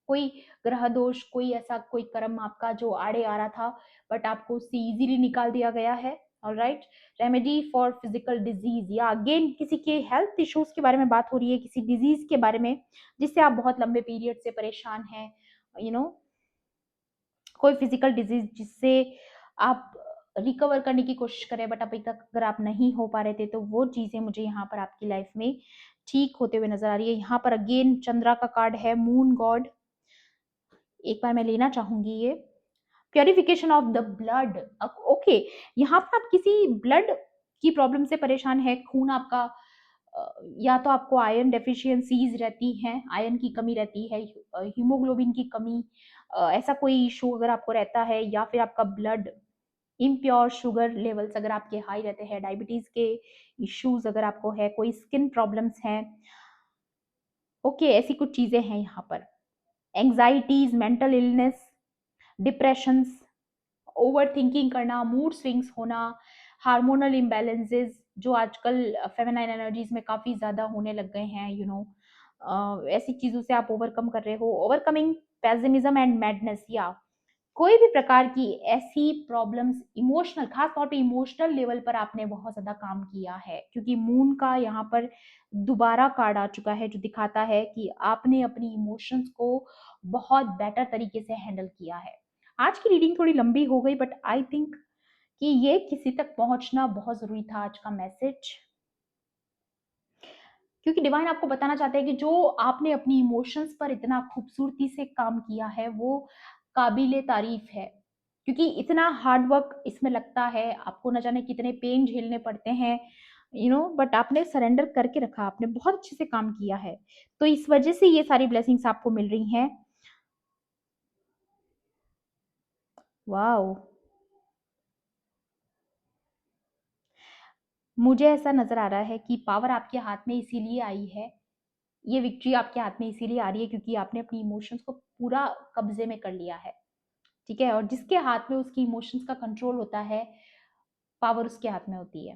कोई ग्रह दोष, कोई ऐसा कोई कर्म आपका जो आड़े आ रहा था, बट आपको उससे इजीली निकाल दिया गया है। Alright. Remedy for physical disease, या अगेन किसी के हेल्थ इश्यूज के बारे में बात हो रही है, किसी डिजीज के बारे में जिससे आप बहुत लंबे पीरियड से परेशान हैं, यू नो कोई फिजिकल डिजीज जिससे आप रिकवर करने की कोशिश करें, बट अभी तक अगर आप नहीं हो पा रहे थे, तो वो चीजें मुझे यहाँ पर आपकी लाइफ में ठीक होते हुए नजर आ रही है। यहाँ पर अगेन चंद्रा का कार्ड है, मून गॉड। एक बार मैं लेना चाहूंगी ये, purification of the blood. Okay, यहाँ पर आप किसी ब्लड की प्रॉब्लम से परेशान है, खून आपका या तो आपको आयरन डेफिशिएंसीज रहती हैं, आयरन की कमी रहती है, हीमोग्लोबिन की कमी, ऐसा कोई इशू अगर आपको रहता है, या फिर आपका ब्लड इम्प्योर शुगर लेवल्स अगर आपके हाई रहते हैं, डायबिटीज के इश्यूज अगर आपको है, कोई स्किन प्रॉब्लम्स हैं, ओके, ऐसी कुछ चीजें हैं यहाँ पर। Anxieties, mental illness, depressions, over thinking करना, मूड स्विंग्स होना, हार्मोनल इम्बैलेंसेस जो आजकल फेमिनाइन एनर्जीज में काफी ज्यादा होने लग गए हैं, ऐसी चीजों से आप ओवरकम कर रहे हो, ओवरकमिंग पेसिमिज्म एंड मैडनेस, या कोई भी प्रकार की ऐसी प्रॉब्लम्स इमोशनल, खास तौर पे इमोशनल लेवल पर आपने बहुत ज्यादा काम किया है, क्योंकि मून का यहाँ पर दोबारा कार्ड आ चुका है जो दिखाता है कि आपने अपनी इमोशंस को बहुत बेटर तरीके से हैंडल किया है। आज की रीडिंग थोड़ी लंबी हो गई, बट आई थिंक कि ये किसी तक पहुंचना बहुत जरूरी था, आज का मैसेज, क्योंकि डिवाइन आपको बताना चाहते हैं कि जो आपने अपनी इमोशंस पर इतना खूबसूरती से काम किया है वो काबिले तारीफ है, क्योंकि इतना हार्ड वर्क इसमें लगता है, आपको न जाने कितने पेन झेलने पड़ते हैं, बट आपने सरेंडर करके रखा, आपने बहुत अच्छे से काम किया है, तो इस वजह से ये सारी ब्लेसिंग्स आपको मिल रही हैं। वाओ, मुझे ऐसा नजर आ रहा है कि पावर आपके हाथ में इसीलिए आई है, ये विक्ट्री आपके हाथ में इसीलिए आ रही है क्योंकि आपने अपनी इमोशंस को पूरा कब्जे में कर लिया है, ठीक है। और जिसके हाथ में उसकी इमोशंस का कंट्रोल होता है, पावर उसके हाथ में होती है,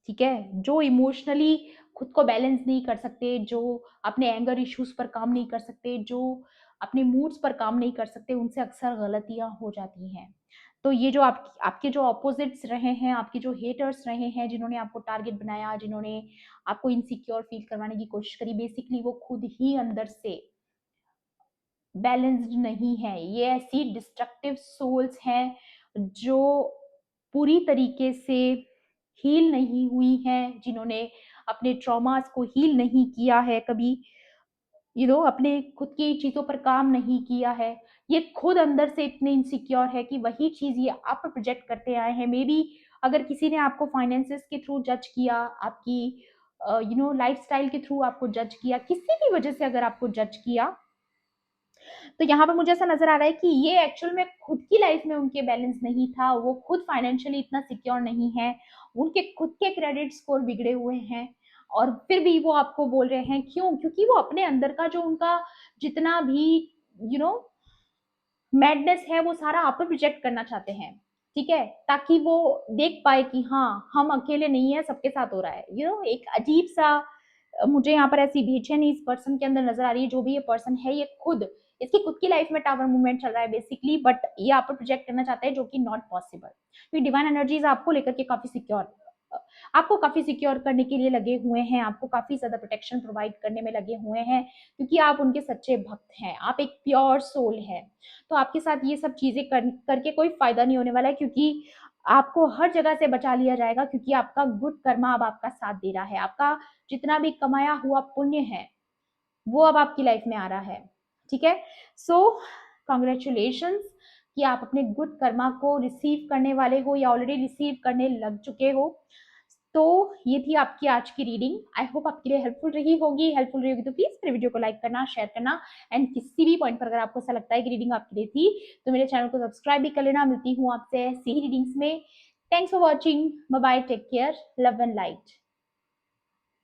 ठीक है। जो इमोशनली खुद को बैलेंस नहीं कर सकते, जो अपने एंगर इश्यूज पर काम नहीं कर सकते, जो अपने मूड्स पर काम नहीं कर सकते, उनसे अक्सर गलतियां हो जाती हैं। तो ये जो आपके जो अपोजिट्स रहे हैं, आपके जो हेटर्स रहे हैं, जिन्होंने आपको टारगेट बनाया, जिन्होंने आपको इनसिक्योर फील करवाने की कोशिश करी, बेसिकली वो खुद ही अंदर से बैलेंस्ड नहीं है। ये ऐसी डिस्ट्रक्टिव सोल्स हैं जो पूरी तरीके से हील नहीं हुई हैं, जिन्होंने अपने ट्रॉमास को हील नहीं किया है कभी, अपने खुद की चीजों पर काम नहीं किया है। ये खुद अंदर से इतने इनसिक्योर है कि वही चीज ये आप पर प्रोजेक्ट करते आए हैं। मे बी अगर किसी ने आपको फाइनेंसेस के थ्रू जज किया, आपकी लाइफस्टाइल के थ्रू आपको जज किया, किसी भी वजह से अगर आपको जज किया, तो यहाँ पर मुझे ऐसा नजर आ रहा है कि ये एक्चुअल में खुद की लाइफ में उनके बैलेंस नहीं था, वो खुद फाइनेंशियली इतना सिक्योर नहीं है, उनके खुद के क्रेडिट स्कोर बिगड़े हुए हैं, और फिर भी वो आपको बोल रहे हैं, क्यों? क्योंकि वो अपने अंदर का जो उनका जितना भी यू नो मैडनेस है वो सारा आप पर प्रोजेक्ट करना चाहते हैं, ठीक है, ताकि वो देख पाए कि हाँ, हम अकेले नहीं है, सबके साथ हो रहा है। एक अजीब सा मुझे यहाँ पर ऐसी बेचैनी इस पर्सन के अंदर नजर आ रही है। जो भी ये पर्सन है, ये खुद इसकी खुद की लाइफ में टावर मूवमेंट चल रहा है बेसिकली, बट ये आप पर प्रोजेक्ट करना चाहता है, जो कि नॉट पॉसिबल, क्योंकि डिवाइन एनर्जीज आपको लेकर के काफी सिक्योर, आपको काफी सिक्योर करने के लिए लगे हुए हैं, आपको काफी ज्यादा प्रोटेक्शन प्रोवाइड करने में लगे हुए हैं, क्योंकि आप उनके सच्चे भक्त हैं, आप एक प्योर सोल है। तो आपके साथ ये सब चीजें करके कोई फायदा नहीं होने वाला है, क्योंकि आपको हर जगह से बचा लिया जाएगा, क्योंकि आपका गुड कर्मा अब आपका साथ दे रहा है, आपका जितना भी कमाया हुआ पुण्य है वो अब आपकी लाइफ में आ रहा है, ठीक है। सो कॉन्ग्रेचुलेशंस कि आप अपने गुड कर्मा को रिसीव करने वाले हो, या ऑलरेडी रिसीव करने लग चुके हो। तो ये थी आपकी आज की रीडिंग। आई होप आपके लिए हेल्पफुल रही होगी। हेल्पफुल रही होगी तो प्लीज मेरे वीडियो को लाइक करना, शेयर करना, एंड किसी भी पॉइंट पर अगर आपको ऐसा लगता है कि रीडिंग आपके लिए थी तो मेरे चैनल को सब्सक्राइब भी कर लेना। मिलती हूँ आपसे ऐसी ही रीडिंग्स में। Thanks for watching. Bye bye, take care, love and light.